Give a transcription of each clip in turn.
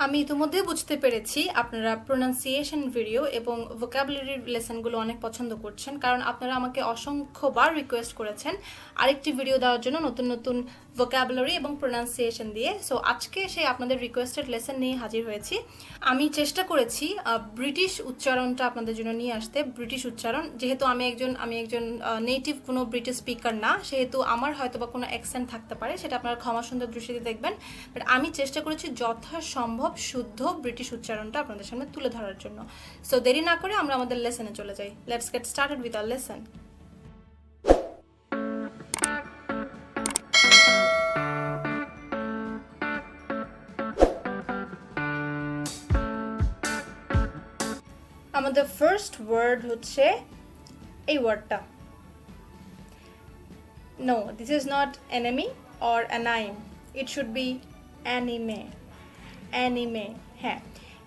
আমি ইতিমধ্যে বুঝতে পেরেছি আপনারা প্রোনাউন্সিয়েশন ভিডিও এবং ভোকাবুলারি লেসনগুলো অনেক পছন্দ করছেন, কারণ আপনারা আমাকে অসংখ্যবার রিকোয়েস্ট করেছেন আরেকটি ভিডিও দেওয়ার জন্য নতুন নতুন ভোকাবুলারি এবং প্রোনাউন্সিয়েশন দিয়ে। সো আজকে সেই আপনাদের রিকোয়েস্টেড লেসন নিয়ে হাজির হয়েছি। আমি চেষ্টা করেছি ব্রিটিশ উচ্চারণটা আপনাদের জন্য নিয়ে আসতে। ব্রিটিশ উচ্চারণ, যেহেতু আমি একজন নেটিভ কোনো ব্রিটিশ স্পিকার না, সেহেতু আমার হয়তো বা কোনো অ্যাকসেন্ট থাকতে পারে, সেটা আপনারা ক্ষমা সুন্দর দৃষ্টিতে দেখবেন। বাট আমি চেষ্টা করেছি যথাসম্ভব শুদ্ধ ব্রিটিশ উচ্চারণটা আপনাদের সামনে তুলে ধরার জন্য। সো দেরি না করে আমরা আমাদের লেসনে চলে যাই। Let's get started with our lesson. আমাদের ফার্স্ট ওয়ার্ড হচ্ছে এই ওয়ার্ডটা। No, this is not enemy or anime. It should be anime. Anime. হ্যাঁ,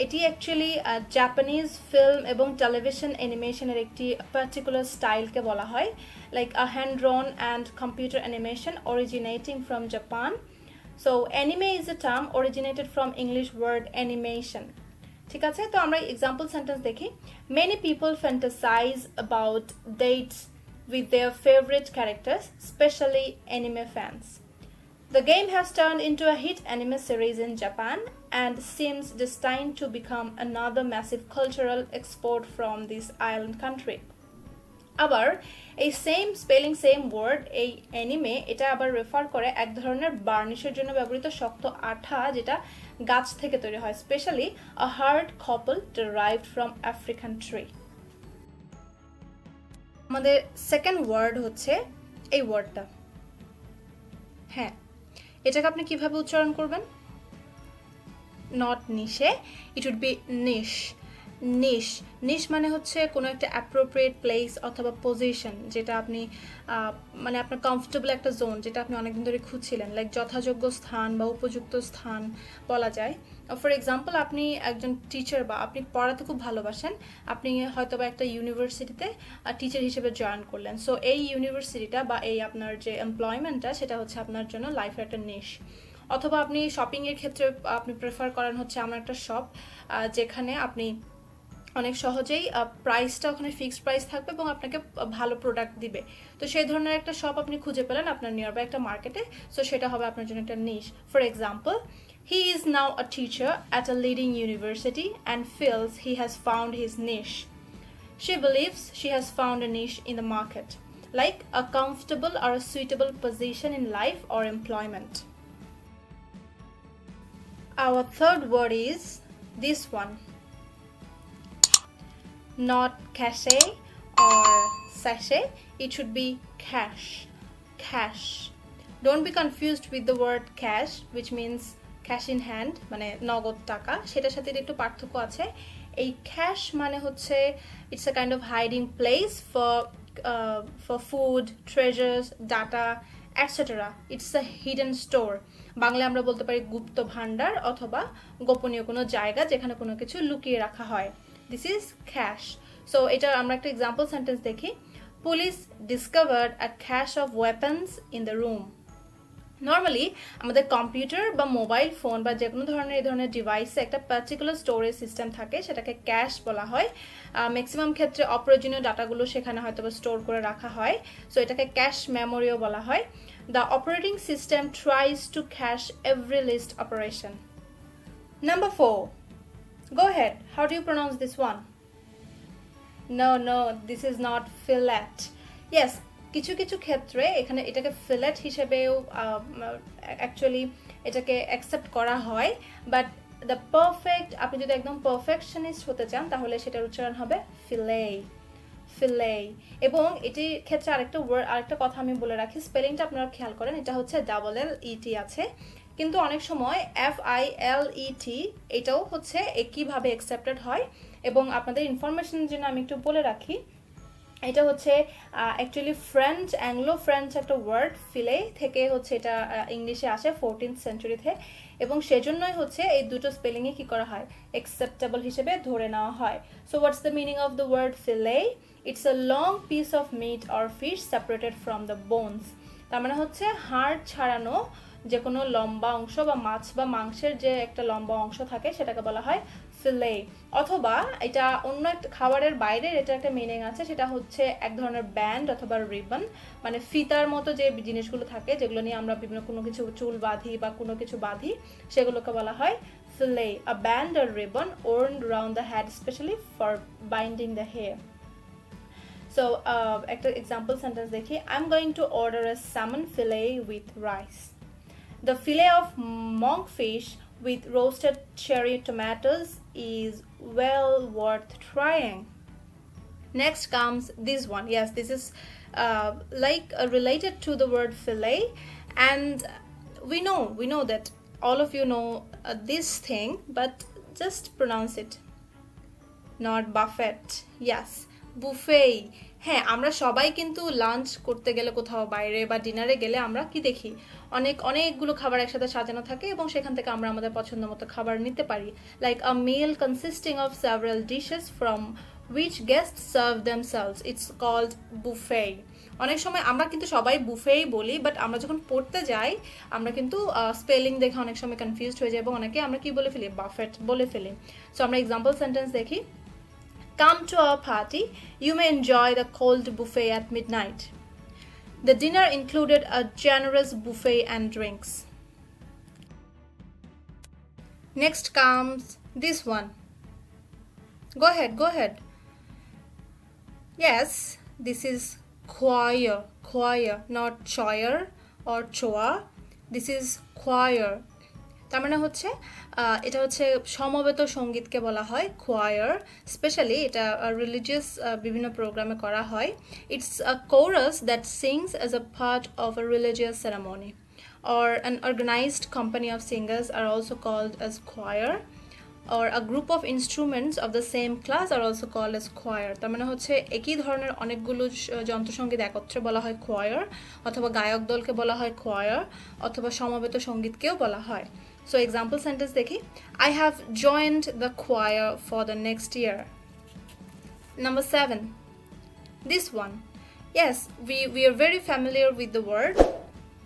এটি অ্যাকচুয়ালি জাপানিজ ফিল্ম এবং টেলিভিশন অ্যানিমেশনের একটি পার্টিকুলার স্টাইলকে বলা হয়, like a hand drawn and computer animation originating from Japan. So anime is a term originated from English word animation. ঠিক আছে, তো আমরা এক্সাম্পল সেন্টেন্স দেখি। Many people fantasize about dates with their favorite characters, especially anime fans. The game has turned into a hit anime series in Japan and seems destined to become another massive cultural export from this island country. আবার এই same spelling same word, এই anime, এটা আবার refer করে এক ধরনের বার্নিশের জন্য ব্যবহৃত শক্ত আঠা, যেটা গাছ থেকে তৈরি হয়, specially a hard couple derived from African tree. আমাদের সেকেন্ড ওয়ার্ড হচ্ছে এই ওয়ার্ডটা। হ্যাঁ, এটাকে আপনি কিভাবে উচ্চারণ করবেন? নট নিশে, ইট উড বি নিশ। নিশ, নিশ মানে হচ্ছে কোনো একটা অ্যাপ্রোপ্রিয়েট প্লেস অথবা পজিশন, যেটা আপনি মানে আপনার কমফোর্টেবল একটা জোন, যেটা আপনি অনেকদিন ধরে খুঁজছিলেন, লাইক যথাযোগ্য স্থান বা উপযুক্ত স্থান বলা যায়। ফর এক্সাম্পল, আপনি একজন টিচার বা আপনি পড়াতে খুব ভালোবাসেন, আপনি হয়তো বা একটা ইউনিভার্সিটিতে টিচার হিসেবে জয়েন করলেন। সো এই ইউনিভার্সিটিটা বা এই আপনার যে এমপ্লয়মেন্টটা, সেটা হচ্ছে আপনার জন্য লাইফের একটা নিশ। অথবা আপনি শপিংয়ের ক্ষেত্রে আপনি প্রেফার করেন হচ্ছে আমার একটা শপ, যেখানে আপনি অনেক সহজেই প্রাইসটা ওখানে ফিক্সড প্রাইস থাকবে এবং আপনাকে ভালো প্রোডাক্ট দিবে। তো সেই ধরনের একটা শপ আপনি খুঁজে পেলেন আপনার নিয়ার বাই একটা মার্কেটে, সো সেটা হবে আপনার জন্য একটা niche. For example, he is now a teacher at a leading university and feels he has found his niche. She believes she has found a niche in the market, like a comfortable or a suitable position in life or employment. Our third word is this one. Not cachet or sachet, it should be cash. Cash. Don't be confused with the word cash, which means cash in hand, মানে নগদ টাকা। সেটার সাথে একটু পার্থক্য আছে। এই cash মানে হচ্ছে it's a kind of hiding place for food, treasures, data, etc. It's a hidden store. বাংলায় আমরা বলতে পারি গুপ্ত ভান্ডার অথবা গোপনীয় কোনো জায়গা যেখানে কোনো কিছু লুকিয়ে রাখা হয়। This is cash. So এটা আমরা একটা এক্সাম্পল সেন্টেন্স দেখি। Police discovered a cache of weapons in the room. Normally আমাদের কম্পিউটার বা মোবাইল ফোন বা যে কোনো ধরনের এই ধরনের ডিভাইসে একটা পার্টিকুলার স্টোরেজ সিস্টেম থাকে, সেটাকে ক্যাশ বলা হয়। ম্যাক্সিমাম ক্ষেত্রে অপ্রয়োজনীয় ডাটাগুলো সেখানে হয়তো বা স্টোর করে রাখা হয়, সো এটাকে ক্যাশ মেমোরিও বলা হয়। The operating system tries to cache every list operation. Number 4. Go ahead. How do you pronounce this one? No, this is not fillet. Yes, কিছু কিছু ক্ষেত্রে এখানে এটাকে ফিলেট হিসেবেও অ্যাকচুয়ালি এটাকে অ্যাকসেপ্ট করা হয়, বাট দ্য পারফেক্ট, আপনি যদি একদম পারফেকশনিস্ট হতে চান তাহলে সেটার উচ্চারণ হবে ফিলে। ফিলে। এবং এটির ক্ষেত্রে আরেকটা কথা আমি বলে রাখি, স্পেলিংটা আপনারা খেয়াল করেন, এটা হচ্ছে LLET আছে, কিন্তু অনেক সময় FILET এটাও হচ্ছে একইভাবে অ্যাকসেপ্টেড হয়। এবং আপনাদের ইনফরমেশনের জন্য আমি একটু বলে রাখি, এটা হচ্ছে অ্যাকচুয়ালি ফ্রেঞ্চ, অ্যাংলো ফ্রেঞ্চ একটা ওয়ার্ড, ফিলে থেকে হচ্ছে এটা ইংলিশে আসে 14th সেঞ্চুরিতে, এবং সেজন্যই হচ্ছে এই দুটো স্পেলিংয়ে কি করা হয়, অ্যাকসেপ্টেবল হিসেবে ধরে নেওয়া হয়। So what's the meaning of the word fillet? It's a long piece of meat or fish separated from the bones. তার মানে হচ্ছে হাড় ছাড়ানো যে কোনো লম্বা অংশ বা মাছ বা মাংসের যে একটা লম্বা অংশ থাকে সেটাকে বলা হয় ফিলে। অথবা এটা অন্য একটা খাবারের বাইরের এটা একটা মিনিং আছে, সেটা হচ্ছে এক ধরনের ব্যান্ড অথবা রিবন, মানে ফিতার মতো যে জিনিসগুলো থাকে যেগুলো নিয়ে আমরা বিভিন্ন কোনো কিছু চুল বাঁধি বা কোনো কিছু বাঁধি, সেগুলোকে বলা হয় fillet, a band or ribbon worn around the head especially for binding the hair. So একটা example sentence দেখি, I'm going to order a salmon fillet with rice. The fillet of monkfish with roasted cherry tomatoes is well worth trying. Next comes this one. Yes, this is related to the word fillet, and we know that all of you know this thing, but just pronounce it. Not buffet. Yes, buffet. হ্যাঁ, আমরা সবাই কিন্তু lunch করতে গেলে কোথাও বাইরে বা ডিনারে গেলে আমরা কি দেখি, অনেকগুলো খাবার একসাথে সাজানো থাকে এবং সেখান থেকে আমরা আমাদের পছন্দ মতো খাবার নিতে পারি, like a meal consisting of several dishes from which guests serve themselves. It's called buffet. অনেক সময় আমরা কিন্তু সবাই বুফেই বলি, বাট আমরা যখন পড়তে যাই আমরা কিন্তু স্পেলিং দেখে অনেক সময় কনফিউজড হয়ে যায় এবং অনেকে আমরা কি বলে ফেলি, বাফেট বলে ফেলি। সো আমরা এক্সাম্পল সেন্টেন্স দেখি, Come to our party. You may enjoy the cold buffet at midnight. The dinner included a generous buffet and drinks. Next comes this one. Go ahead. Yes, this is choir, not choir or choa. This is choir. তার মানে হচ্ছে এটা হচ্ছে সমবেত সঙ্গীতকে বলা হয় choir, specially এটা religious বিভিন্ন প্রোগ্রামে করা হয়। It's a chorus that sings as a part of a religious ceremony, or an organized company of singers are also called as choir, or a group of instruments of the same class are also called as choir. তার মানে হচ্ছে একই ধরনের অনেকগুলো যন্ত্রসঙ্গীত একত্রে বলা হয় choir, অথবা গায়ক দলকে বলা হয় choir, অথবা সমবেত সঙ্গীতকেও বলা হয়। So example sentence দেখি, I have joined the choir for the next year. Number 7, this one. Yes, we are very familiar with the word.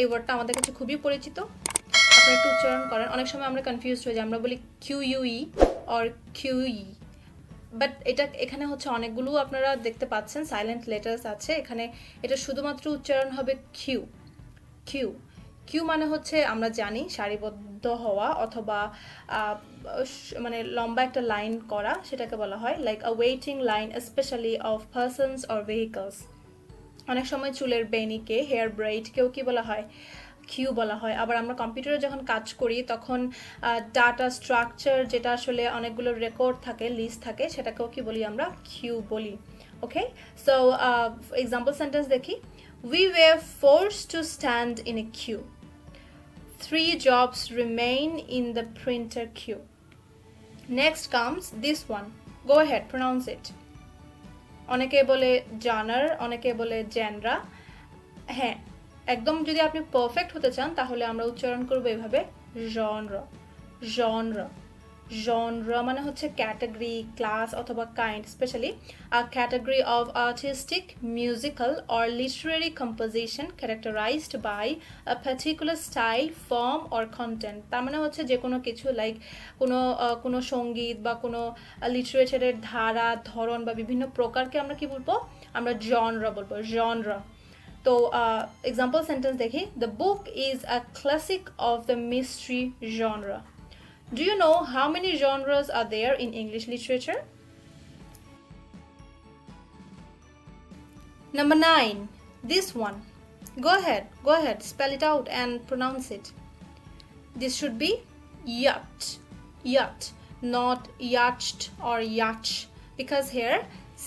এই ওয়ার্ডটা আমাদের কাছে খুবই পরিচিত। আপনারা একটু উচ্চারণ করেন, অনেক সময় আমরা কনফিউজড হয়ে যাই, আমরা বলি QUE or QE, বাট এখানে হচ্ছে অনেকগুলো আপনারা দেখতে পাচ্ছেন সাইলেন্ট লেটার্স আছে এখানে, এটা শুধুমাত্র উচ্চারণ হবে কিউ মানে হচ্ছে আমরা জানি সারিবদ্ধ হওয়া অথবা মানে লম্বা একটা লাইন করা, সেটাকে বলা হয় like a waiting line specially of persons or vehicles. অনেক সময় চুলের বেনিকে, হেয়ার ব্রেইডকেও কি বলা হয়, কিউ বলা হয়। আবার আমরা কম্পিউটারে যখন কাজ করি তখন ডাটা স্ট্রাকচার যেটা আসলে অনেকগুলো রেকর্ড থাকে, লিস্ট থাকে, সেটাকেও কি বলি আমরা, কিউ বলি। ওকে, সো এক্সাম্পল সেন্টেন্স দেখি, We were forced to stand in a queue. 3 jobs remain in the printer queue. Next comes this one. Go ahead, pronounce it. অনেকে বলে জানার, অনেকে বলে জেনরা। হ্যাঁ, একদম যদি আপনি পারফেক্ট হতে চান তাহলে আমরা উচ্চারণ করব এভাবে, genre মানে হচ্ছে ক্যাটাগরি, ক্লাস অথবা kind, specially a category of artistic, musical or literary composition characterized by a particular style, form or content. তার মানে হচ্ছে যে কোনো কিছু লাইক কোনো সঙ্গীত বা কোনো লিটারেচারের ধারা, ধরন বা বিভিন্ন প্রকারকে আমরা কি বলবো, আমরা genre বলবো, genre. তো এক্সাম্পল সেন্টেন্স দেখি, The book is a classic of the mystery genre. Do you know how many genres are there in English literature? Number 9, this one. Go ahead, spell it out and pronounce it. This should be yacht, not yacht or yacht, because here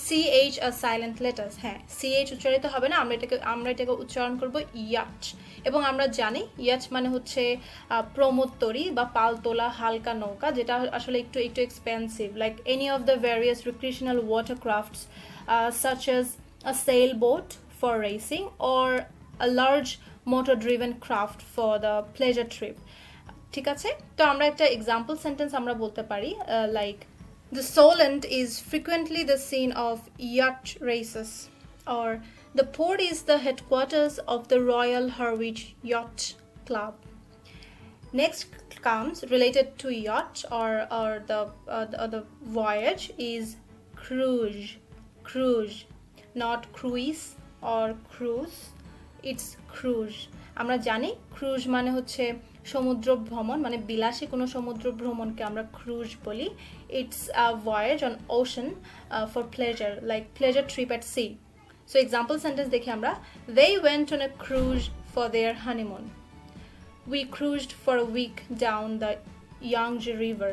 CH are silent letters. হ্যাঁ, CH উচ্চারিত হবে না, আমরা এটাকে উচ্চারণ করব yacht. এবং আমরা জানি ইয়াট মানে হচ্ছে প্রমোত্তরী বা পালতোলা হালকা নৌকা, যেটা আসলে একটু expensive, like any of the various recreational watercrafts such as a sailboat for racing or a large motor driven craft for the pleasure trip. ঠিক আছে, তো আমরা একটা এক্সাম্পল সেন্টেন্স আমরা বলতে পারি like The Solent is frequently the scene of yacht races, or the port is the headquarters of the Royal Harwich Yacht Club. Next comes related to yacht or the voyage is cruise. Cruise, not cruise or cruise, it's cruise. আমরা জানি cruise মানে হচ্ছে সমুদ্র ভ্রমণ, মানে বিলাসী কোনো সমুদ্র ভ্রমণকে আমরা ক্রুজ বলি. It's a voyage on ocean for pleasure, like pleasure trip at sea. So example sentence দেখি আমরা. They went on a cruise for their honeymoon. We cruised for a week down the Yangtze River.